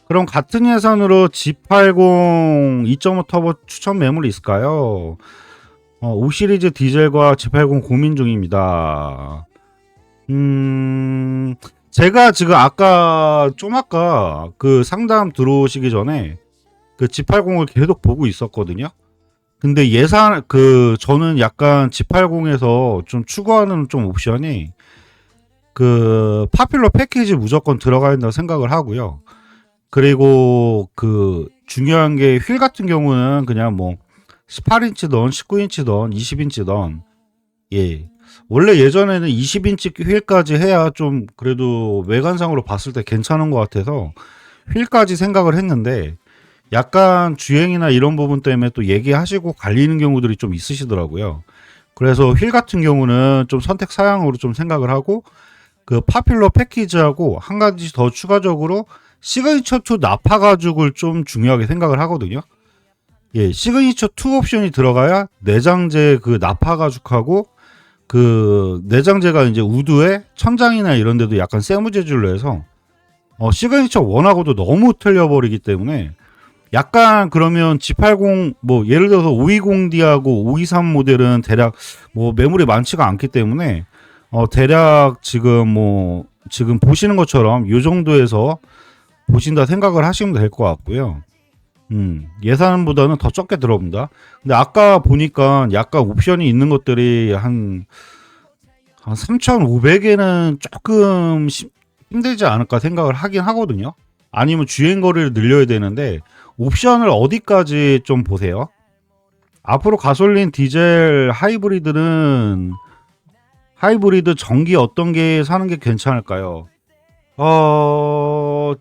그럼 같은 예산으로 G80 2.5 터보 추천 매물이 있을까요? 5 시리즈 디젤과 G80 고민 중입니다. 제가 지금 아까 그 상담 들어오시기 전에 그 G80을 계속 보고 있었거든요. 근데 저는 약간 G80에서 좀 추구하는 좀 옵션이 그 파퓰러 패키지 무조건 들어가야 된다고 생각을 하고요. 그리고 그 중요한 게 휠 같은 경우는 그냥 뭐 18인치던 19인치던 20인치던 예. 원래 예전에는 20인치 휠까지 해야 좀 그래도 외관상으로 봤을 때 괜찮은 것 같아서 휠까지 생각을 했는데 약간 주행이나 이런 부분 때문에 또 얘기하시고 갈리는 경우들이 좀 있으시더라고요. 그래서 휠 같은 경우는 좀 선택 사양으로 좀 생각을 하고 그 파퓰러 패키지하고 한 가지 더 추가적으로 시그니처 2 나파 가죽을 좀 중요하게 생각을 하거든요. 예, 시그니처 2 옵션이 들어가야 내장재 그 나파 가죽하고 그 내장재가 이제 우드에 천장이나 이런 데도 약간 세무 재질로 해서 시그니처 1하고도 너무 틀려버리기 때문에 약간 그러면 G80 뭐 예를 들어서 520D하고 523 모델은 대략 뭐 매물이 많지가 않기 때문에 대략 지금 보시는 것처럼 요 정도에서 보신다 생각을 하시면 될 것 같고요. 예산보다는 더 적게 들어옵니다. 근데 아까 보니까 약간 옵션이 있는 것들이 한 3,500에는 조금 힘들지 않을까 생각을 하긴 하거든요. 아니면 주행 거리를 늘려야 되는데 옵션을 어디까지 좀 보세요. 앞으로 가솔린, 디젤, 하이브리드 전기 어떤 게 사는 게 괜찮을까요?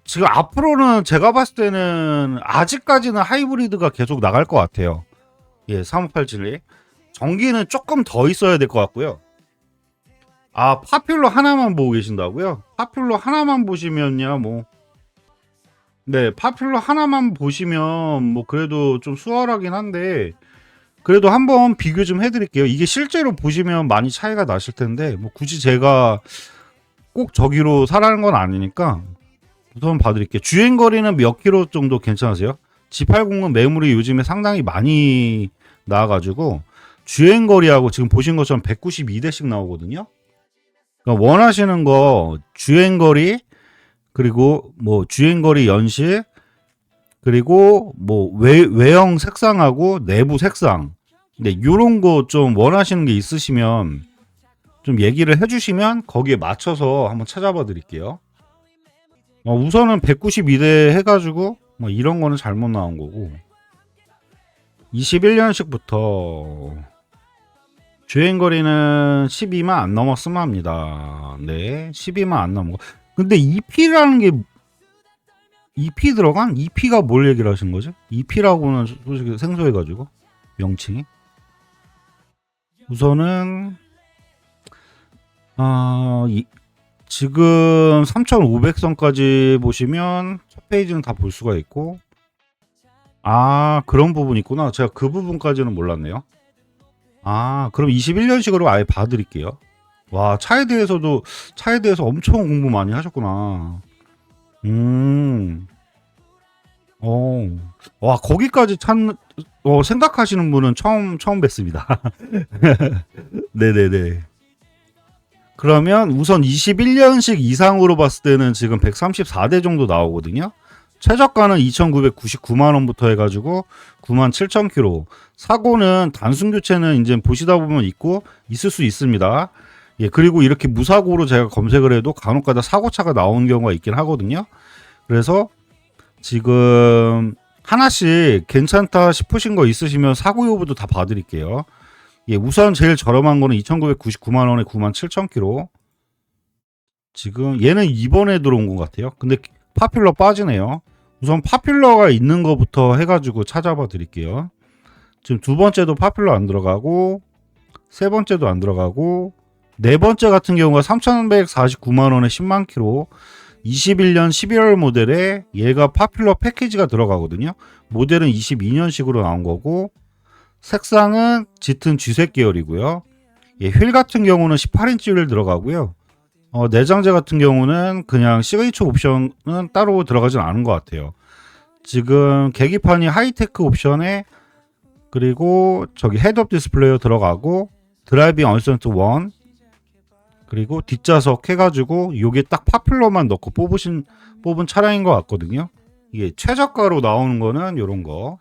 지금 앞으로는 제가 봤을 때는 아직까지는 하이브리드가 계속 나갈 것 같아요. 예, 35872. 전기는 조금 더 있어야 될 것 같고요. 아, 파퓰러 하나만 보고 계신다고요? 파퓰러 하나만 보시면요, 뭐. 네, 파퓰러 하나만 보시면 뭐 그래도 좀 수월하긴 한데 그래도 한번 비교 좀 해드릴게요. 이게 실제로 보시면 많이 차이가 나실 텐데 뭐 굳이 제가 꼭 저기로 사라는 건 아니니까 우선 봐드릴게요. 주행거리는 몇 킬로 정도 괜찮으세요? G80은 매물이 요즘에 상당히 많이 나와가지고 주행거리하고 지금 보신 것처럼 192대씩 나오거든요. 그러니까 원하시는 거 주행거리 그리고 뭐 주행거리 연식 그리고 뭐 외형 색상하고 내부 색상 근데 요런 거 좀 원하시는 게 있으시면 좀 얘기를 해주시면 거기에 맞춰서 한번 찾아봐 드릴게요. 우선은 192대 해가지고 뭐 이런 거는 잘못 나온 거고 21년식부터 주행거리는 12만 안 넘었으면 합니다. 네, 12만 안 넘은 거. 근데 EP라는 게 EP 들어간? EP가 뭘 얘기를 하신 거지? EP라고는 솔직히 생소해가지고 명칭이 우선은 지금 3,500선까지 보시면 첫 페이지는 다 볼 수가 있고 그런 부분이 있구나. 제가 그 부분까지는 몰랐네요. 그럼 21년식으로 아예 봐드릴게요. 와, 차에 대해서 엄청 공부 많이 하셨구나. 와, 거기까지 생각하시는 분은 처음 뵙습니다. 네네네. 그러면 우선 21년식 이상으로 봤을 때는 지금 134대 정도 나오거든요. 최저가는 2,999만원부터 해가지고 97,000km. 사고는 단순 교체는 이제 보시다 보면 있을 수 있습니다. 예, 그리고 이렇게 무사고로 제가 검색을 해도 간혹가다 사고차가 나오는 경우가 있긴 하거든요. 그래서 지금 하나씩 괜찮다 싶으신 거 있으시면 사고 여부도 다 봐드릴게요. 예, 우선 제일 저렴한 거는 2,999만원에 97,000km. 지금 얘는 이번에 들어온 것 같아요. 근데 파퓰러 빠지네요. 우선 파퓰러가 있는 거부터 해가지고 찾아봐 드릴게요. 지금 두 번째도 파퓰러 안 들어가고 세 번째도 안 들어가고 네 번째 같은 경우가 3,149만원에 10만 킬로 21년 11월 모델에 얘가 파퓰러 패키지가 들어가거든요. 모델은 22년식으로 나온 거고 색상은 짙은 쥐색 계열이고요. 휠 같은 경우는 18인치 휠 들어가고요. 내장재 같은 경우는 그냥 시그니처 옵션은 따로 들어가진 않은 것 같아요. 지금 계기판이 하이테크 옵션에 그리고 저기 헤드업 디스플레이어 들어가고 드라이빙 어시스턴트 1 그리고 뒷좌석 해가지고 요게 딱 파퓰러만 넣고 뽑은 차량인 것 같거든요. 이게 최저가로 나오는 거는 요런 거.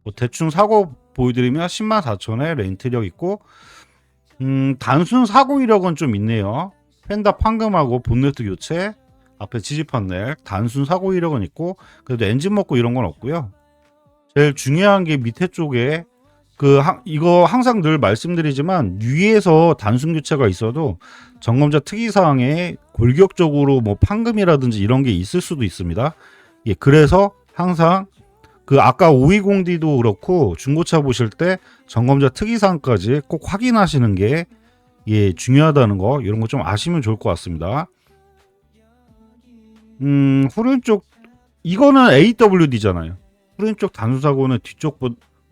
뭐 대충 사고 보여드리면 104,000에 렌트력 있고 단순 사고 이력은 좀 있네요. 펜다 판금하고 본네트 교체, 앞에 지지 판넬, 단순 사고 이력은 있고 그래도 엔진 먹고 이런 건 없고요. 제일 중요한 게 밑에 쪽에 이거 항상 늘 말씀드리지만 위에서 단순 교체가 있어도 점검자 특이사항에 골격적으로 뭐 판금이라든지 이런 게 있을 수도 있습니다. 예, 그래서 항상 아까 520D도 그렇고 중고차 보실 때 점검자 특이사항까지 꼭 확인하시는 게 예, 중요하다는 거 이런 거 좀 아시면 좋을 것 같습니다. 후륜 쪽 이거는 AWD잖아요. 후륜 쪽 단순 사고는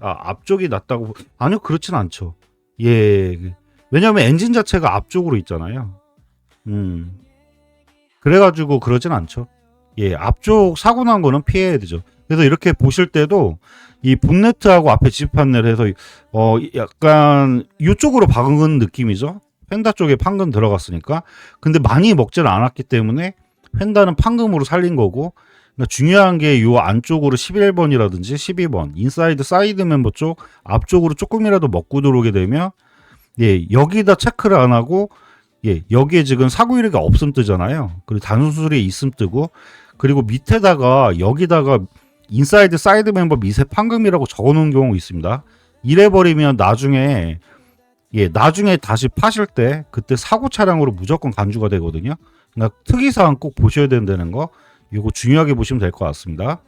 앞쪽이 낫다고 아니요 그렇진 않죠. 예, 왜냐하면 엔진 자체가 앞쪽으로 있잖아요. 그래가지고 그러진 않죠. 예, 앞쪽 사고 난 거는 피해야 되죠. 그래서 이렇게 보실 때도 이 본네트하고 앞에 지지 판넬 해서 약간 이쪽으로 박은 느낌이죠. 펜다 쪽에 판금 들어갔으니까. 근데 많이 먹지는 않았기 때문에 펜다는 판금으로 살린 거고, 그러니까 중요한 게 요 안쪽으로 11번이라든지 12번 인사이드 사이드 멤버 쪽 앞쪽으로 조금이라도 먹고 들어오게 되면 예, 여기다 체크를 안 하고 예, 여기에 지금 사고 이력이 없음 뜨잖아요. 그리고 단순 수리에 있음 뜨고 그리고 밑에다가 여기다가 인사이드 사이드 멤버 미세 판금이라고 적어 놓은 경우가 있습니다. 이래 버리면 나중에 다시 파실 때 그때 사고 차량으로 무조건 간주가 되거든요. 그러니까 특이사항 꼭 보셔야 된다는 거 이거 중요하게 보시면 될 것 같습니다.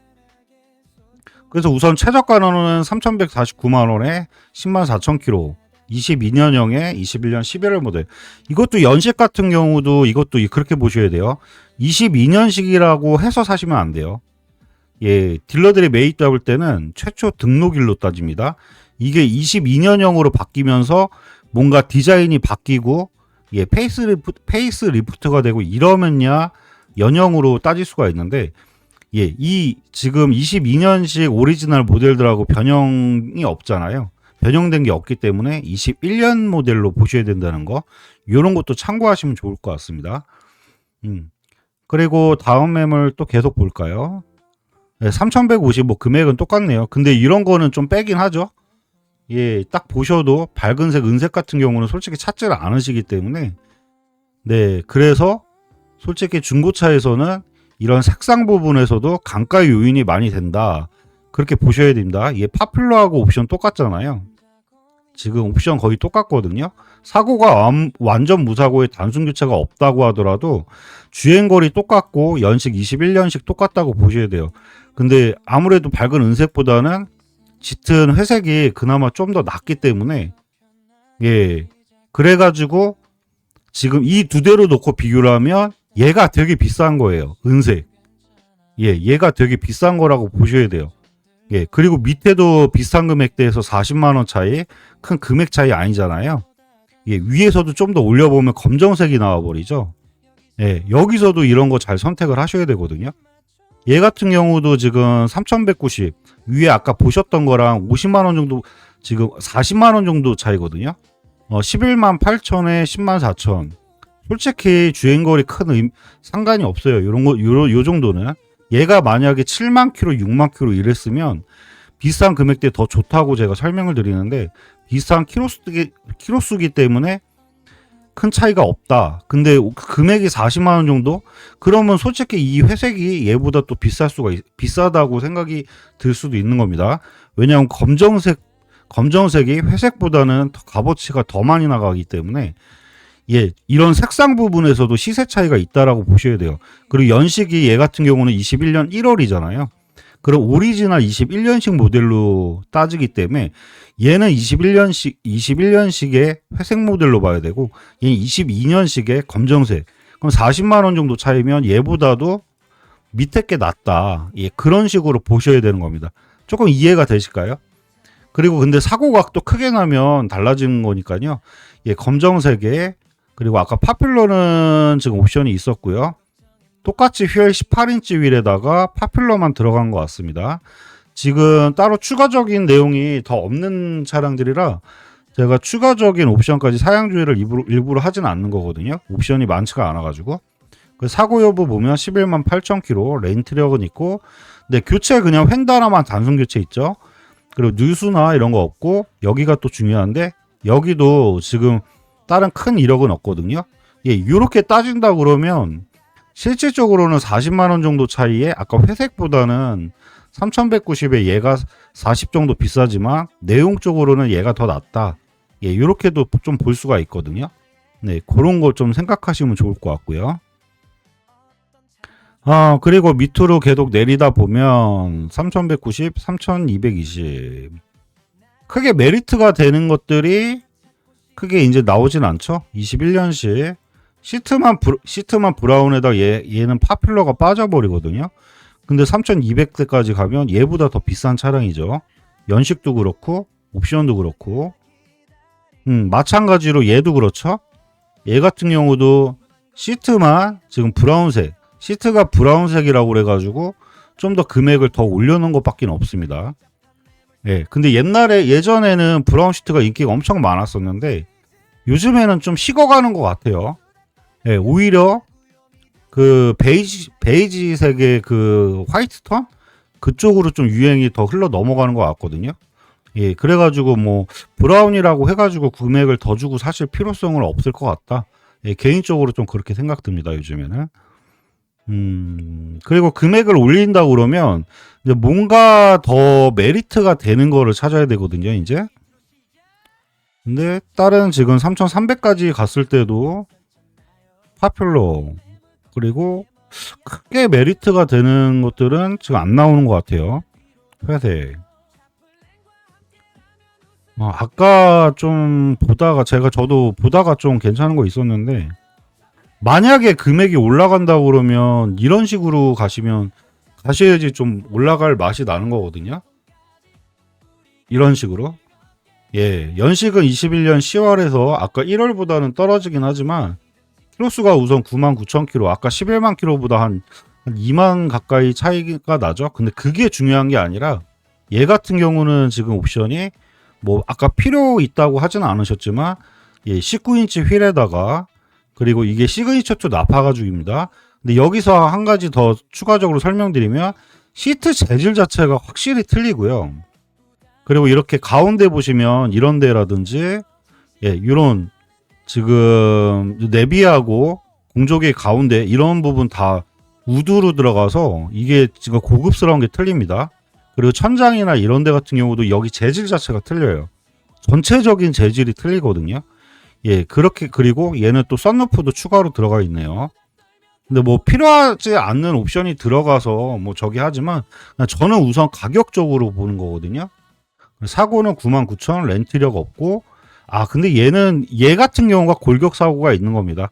그래서 우선 최저가로는 3,149만원에 104,000km 22년형에 21년 11월 모델. 이것도 연식 같은 경우도 이것도 그렇게 보셔야 돼요. 22년식이라고 해서 사시면 안 돼요. 예, 딜러들이 매입 잡을 때는 최초 등록일로 따집니다. 이게 22년형으로 바뀌면서 뭔가 디자인이 바뀌고 예, 페이스 리프트가 되고 이러면야 연형으로 따질 수가 있는데 예, 지금 22년식 오리지널 모델들하고 변형이 없잖아요. 변형된 게 없기 때문에 21년 모델로 보셔야 된다는 거 이런 것도 참고하시면 좋을 것 같습니다. 그리고 다음 매물 또 계속 볼까요? 네, 3,150 뭐 금액은 똑같네요. 근데 이런 거는 좀 빼긴 하죠. 예, 딱 보셔도 밝은색, 은색 같은 경우는 솔직히 찾지를 않으시기 때문에 네, 그래서 솔직히 중고차에서는 이런 색상 부분에서도 강가 요인이 많이 된다. 그렇게 보셔야 됩니다. 얘 파퓰러하고 옵션 똑같잖아요. 지금 옵션 거의 똑같거든요. 사고가 완전 무사고에 단순 교체가 없다고 하더라도 주행거리 똑같고 연식 21년식 똑같다고 보셔야 돼요. 근데 아무래도 밝은 은색보다는 짙은 회색이 그나마 좀 더 낫기 때문에 예, 그래가지고 지금 이 두 대로 놓고 비교를 하면 얘가 되게 비싼 거예요. 은색. 예, 얘가 되게 비싼 거라고 보셔야 돼요. 예, 그리고 밑에도 비싼 금액대에서 40만원 차이, 큰 금액 차이 아니잖아요. 예, 위에서도 좀 더 올려보면 검정색이 나와버리죠. 예, 여기서도 이런 거 잘 선택을 하셔야 되거든요. 얘 같은 경우도 지금 3,190, 위에 아까 보셨던 거랑 50만원 정도, 지금 40만원 정도 차이거든요. 11만 8천에 10만 4천. 솔직히 주행거리 큰 상관이 없어요. 요 정도는. 얘가 만약에 7만 킬로, 6만 킬로 이랬으면 비싼 금액대 더 좋다고 제가 설명을 드리는데 비싼 키로수기 때문에 큰 차이가 없다. 근데 금액이 40만 원 정도? 그러면 솔직히 이 회색이 얘보다 또 비싸다고 생각이 들 수도 있는 겁니다. 왜냐하면 검정색이 회색보다는 값어치가 더 많이 나가기 때문에 예, 이런 색상 부분에서도 시세 차이가 있다라고 보셔야 돼요. 그리고 연식이 얘 같은 경우는 21년 1월이잖아요. 그럼 오리지널 21년식 모델로 따지기 때문에 얘는 21년식의 회색 모델로 봐야 되고 얘는 22년식의 검정색. 그럼 40만 원 정도 차이면 얘보다도 밑에 게 낫다. 예, 그런 식으로 보셔야 되는 겁니다. 조금 이해가 되실까요? 그리고 근데 사고각도 크게 나면 달라지는 거니까요. 예, 검정색에 그리고 아까 파퓰러는 지금 옵션이 있었고요. 똑같이 휠 18인치 휠에다가 파퓰러만 들어간 것 같습니다. 지금 따로 추가적인 내용이 더 없는 차량들이라 제가 추가적인 옵션까지 사양 주의를 일부러 하진 않는 거거든요. 옵션이 많지가 않아가지고. 그 사고 여부 보면 11만 8천 킬로, 레인 트력은 있고, 근데 교체 그냥 휀다나만 단순 교체 있죠. 그리고 누수나 이런 거 없고, 여기가 또 중요한데, 여기도 지금 다른 큰 이력은 없거든요. 예, 이렇게 따진다 그러면 실질적으로는 40만 원 정도 차이에 아까 회색보다는 3190에 얘가 40 정도 비싸지만 내용적으로는 얘가 더 낫다. 예, 이렇게도 좀 볼 수가 있거든요. 네, 그런 거 좀 생각하시면 좋을 것 같고요. 그리고 밑으로 계속 내리다 보면 3190, 3220. 크게 메리트가 되는 것들이 크게 이제 나오진 않죠. 21년식. 시트만 브라운에다 얘는 파퓰러가 빠져버리거든요. 근데 3200대까지 가면 얘보다 더 비싼 차량이죠. 연식도 그렇고, 옵션도 그렇고. 마찬가지로 얘도 그렇죠. 얘 같은 경우도 시트만 지금 브라운색, 시트가 브라운색이라고 그래가지고 좀 더 금액을 더 올려놓은 것밖에 없습니다. 예, 근데 예전에는 브라운 시트가 인기가 엄청 많았었는데 요즘에는 좀 식어가는 것 같아요. 예, 오히려 그 베이지색의 그 화이트 톤 그쪽으로 좀 유행이 더 흘러 넘어가는 것 같거든요. 예, 그래가지고 뭐 브라운이라고 해가지고 금액을 더 주고 사실 필요성은 없을 것 같다. 예, 개인적으로 좀 그렇게 생각됩니다. 요즘에는. 그리고 금액을 올린다 그러면 이제 뭔가 더 메리트가 되는 거를 찾아야 되거든요. 이제. 근데 다른 지금 3,300까지 갔을 때도 파퓰러 그리고 크게 메리트가 되는 것들은 지금 안 나오는 것 같아요. 회색. 아까 좀 보다가 저도 보다가 좀 괜찮은 거 있었는데 만약에 금액이 올라간다고 그러면 이런 식으로 가셔야지 좀 올라갈 맛이 나는 거거든요. 이런 식으로. 예, 연식은 21년 10월에서 아까 1월보다는 떨어지긴 하지만 키로수가 우선 99,000km, 아까 11만 km보다 한 2만 가까이 차이가 나죠. 근데 그게 중요한 게 아니라 얘 같은 경우는 지금 옵션이 뭐 아까 필요 있다고 하지는 않으셨지만 예, 19인치 휠에다가 그리고 이게 시그니처 2 나파가죽입니다. 근데 여기서 한 가지 더 추가적으로 설명드리면 시트 재질 자체가 확실히 틀리고요. 그리고 이렇게 가운데 보시면 이런 데라든지 예, 이런 지금 내비하고 공조기 가운데 이런 부분 다 우드로 들어가서 이게 지금 고급스러운 게 틀립니다. 그리고 천장이나 이런 데 같은 경우도 여기 재질 자체가 틀려요. 전체적인 재질이 틀리거든요. 예, 그렇게. 그리고 얘는 또 썬루프도 추가로 들어가 있네요. 근데 뭐 필요하지 않는 옵션이 들어가서 뭐 저기 하지만 저는 우선 가격적으로 보는 거거든요. 사고는 99,000, 렌트력 없고 근데 얘 같은 경우가 골격 사고가 있는 겁니다.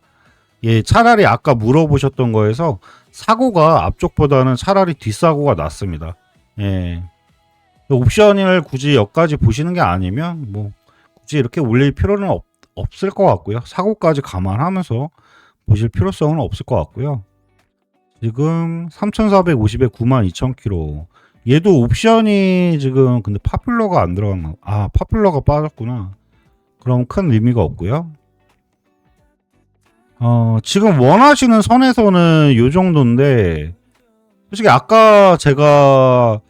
예, 차라리 아까 물어보셨던 거에서 사고가 앞쪽보다는 차라리 뒷사고가 낫습니다. 예. 옵션을 굳이 여기까지 보시는 게 아니면 뭐 굳이 이렇게 올릴 필요는 없을 것 같고요. 사고까지 감안하면서 보실 필요성은 없을 것 같고요. 지금 3,450에 92,000km. 얘도 옵션이 지금 근데 파퓰러가 안 들어갔나? 파퓰러가 빠졌구나. 그럼 큰 의미가 없고요. 지금 원하시는 선에서는 요 정도인데 솔직히 아까 제가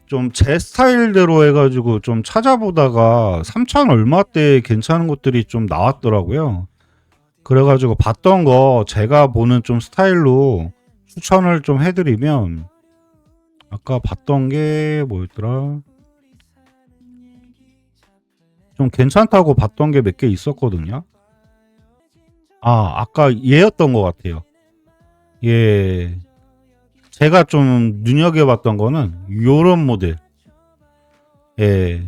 좀 제 스타일대로 해가지고 좀 찾아보다가 3,000 얼마대 괜찮은 것들이 좀 나왔더라고요. 그래가지고 봤던 거 제가 보는 좀 스타일로 추천을 좀 해드리면 아까 봤던 게 뭐였더라? 좀 괜찮다고 봤던 게 몇 개 있었거든요. 아까 얘였던 것 같아요. 예. 제가 좀 눈여겨봤던 거는 요런 모델. 예.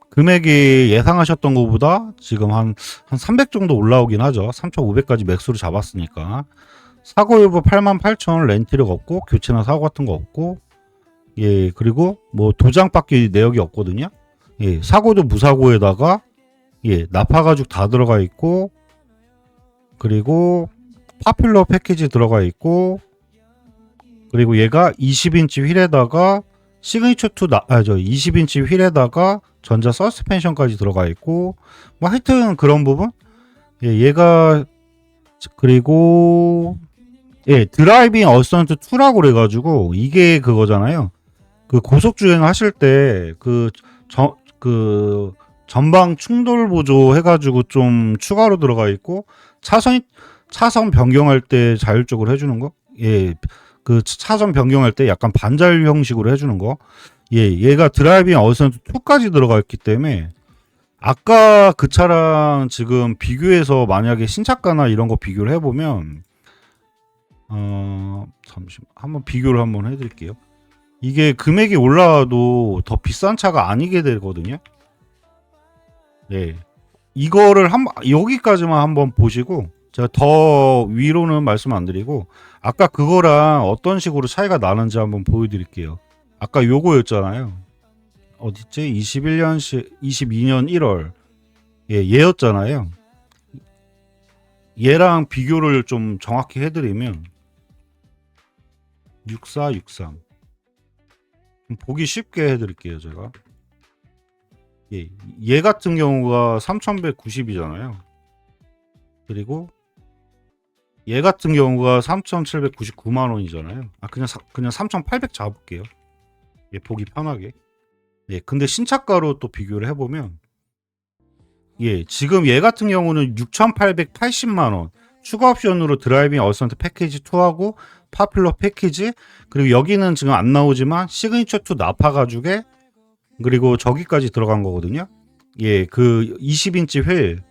금액이 예상하셨던 것보다 지금 한 300 정도 올라오긴 하죠. 3,500까지 맥스로 잡았으니까. 사고 여부 88,000 렌트력 없고 교체나 사고 같은 거 없고 예, 그리고 뭐 도장밖에 내역이 없거든요. 예, 사고도 무사고에다가 예, 나파 가죽 다 들어가 있고 그리고 파퓰러 패키지 들어가 있고, 그리고 얘가 20인치 휠에다가 시그니처 20인치 휠에다가 전자 서스펜션까지 들어가 있고, 뭐 하여튼 그런 부분. 예, 얘가 그리고 예, 드라이빙 어시스턴트 2라고 그래가지고 이게 그거잖아요. 그 고속 주행 하실 때 그 전방 충돌 보조 해가지고 좀 추가로 들어가 있고, 차선 변경할 때 자율적으로 해주는 거. 예, 그 차선 변경할 때 약간 반자율 형식으로 해주는 거. 예, 얘가 드라이빙 어시스턴트 2까지 들어가 있기 때문에 아까 그 차랑 지금 비교해서 만약에 신차가나 이런 거 비교를 해보면 잠시만 한번 비교를 한번 해드릴게요. 이게 금액이 올라와도 더 비싼 차가 아니게 되거든요. 네, 이거를 여기까지만 한번 보시고 제가 더 위로는 말씀 안 드리고 아까 그거랑 어떤 식으로 차이가 나는지 한번 보여드릴게요. 아까 요거였잖아요. 어딨지? 22년 1월. 예, 얘였잖아요. 얘랑 비교를 좀 정확히 해드리면 6463. 보기 쉽게 해드릴게요, 제가. 예, 얘 같은 경우가 3190이잖아요. 그리고 얘 같은 경우가 3799만 원이잖아요. 그냥 3800 잡을게요. 예, 보기 편하게. 예, 근데 신차가로 또 비교를 해보면 예, 지금 얘 같은 경우는 6880만 원 추가 옵션으로 드라이빙 어시스턴트 패키지 2하고 파퓰러 패키지, 그리고 여기는 지금 안 나오지만 시그니처 2 납파 가죽에 그리고 저기까지 들어간 거거든요. 예, 그 20인치 휠,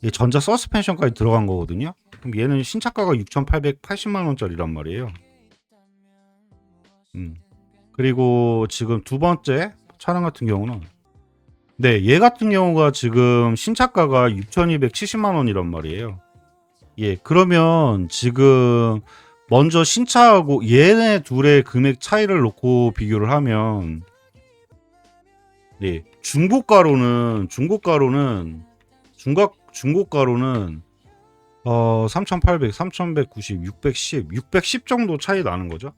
예, 전자 서스펜션까지 들어간 거거든요. 그럼 얘는 신차가가 6880만 원짜리란 말이에요. 그리고 지금 두 번째 차량 같은 경우는 네, 얘 같은 경우가 지금 신차가가 6270만 원이란 말이에요. 예, 그러면 지금 먼저 신차하고 얘네 둘의 금액 차이를 놓고 비교를 하면 네, 중고가로는 3800, 3190, 610 정도 차이 나는 거죠.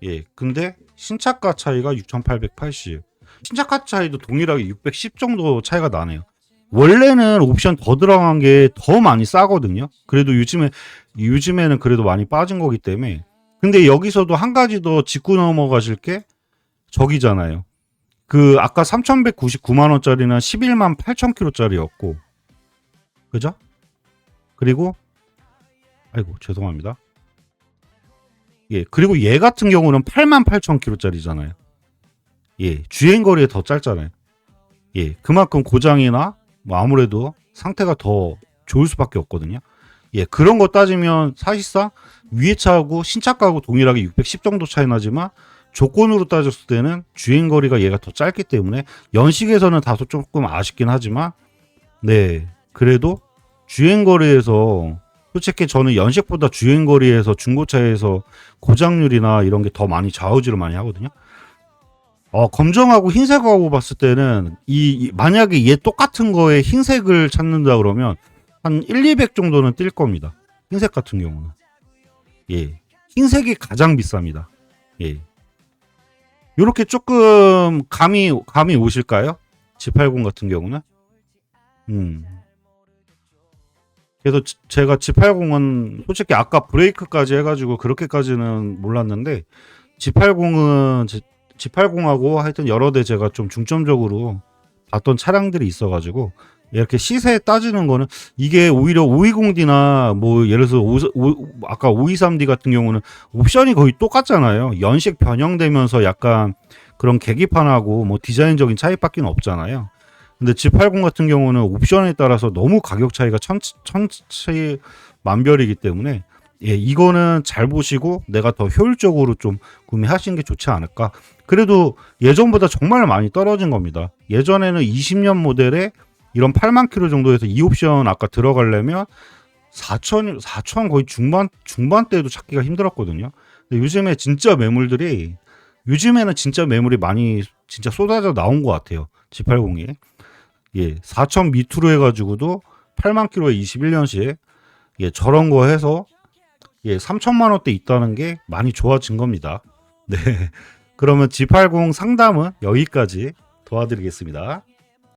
예, 근데 신차가 차이가 6880. 신차가 차이도 동일하게 610 정도 차이가 나네요. 원래는 옵션 더 들어간 게 더 많이 싸거든요. 그래도 요즘에는 그래도 많이 빠진 거기 때문에. 근데 여기서도 한 가지 더 짚고 넘어가실 게 저기잖아요. 그 아까 3199만 원짜리는 11만 8천 킬로짜리였고, 그죠? 그리고 아이고 죄송합니다. 예, 그리고 얘 같은 경우는 8만 8천 킬로짜리잖아요. 예, 주행거리에 더 짧잖아요. 예, 그만큼 고장이나 뭐 아무래도 상태가 더 좋을 수밖에 없거든요. 예, 그런 거 따지면 사실상 위에 차하고 신차가하고 동일하게 610 정도 차이 나지만 조건으로 따졌을 때는 주행거리가 얘가 더 짧기 때문에 연식에서는 다소 조금 아쉽긴 하지만 네, 그래도 주행거리에서 솔직히 저는 연식보다 주행거리에서 중고차에서 고장률이나 이런 게 더 많이 좌우지를 많이 하거든요. 검정하고 흰색하고 봤을 때는 만약에 얘 똑같은 거에 흰색을 찾는다 그러면 한 1, 200 정도는 뛸 겁니다. 흰색 같은 경우는. 예. 흰색이 가장 비쌉니다. 예. 요렇게 조금 감이 오실까요? G80 같은 경우는. 그래서 제가 G80은 솔직히 아까 브레이크까지 해가지고 그렇게까지는 몰랐는데 G80하고 하여튼 여러 대 제가 좀 중점적으로 봤던 차량들이 있어가지고 이렇게 시세 따지는 거는 이게 오히려 520D나 뭐 예를 들어서 아까 523D 같은 경우는 옵션이 거의 똑같잖아요. 연식 변형되면서 약간 그런 계기판하고 뭐 디자인적인 차이밖에 없잖아요. 근데 G80 같은 경우는 옵션에 따라서 너무 가격 차이가 천차만별이기 때문에 예, 이거는 잘 보시고 내가 더 효율적으로 좀 구매하시는 게 좋지 않을까. 그래도 예전보다 정말 많이 떨어진 겁니다. 예전에는 20년 모델에 이런 8만 킬로 정도에서 이 옵션 아까 들어가려면 4천 거의 중반대도 찾기가 힘들었거든요. 근데 요즘에는 진짜 매물이 많이 진짜 쏟아져 나온 것 같아요. G80에. 예, 4천 밑으로 해가지고도 8만 킬로에 21년식 예, 저런 거 해서 예, 3천만 원대 있다는 게 많이 좋아진 겁니다. 네. 그러면 G80 상담은 여기까지 도와드리겠습니다.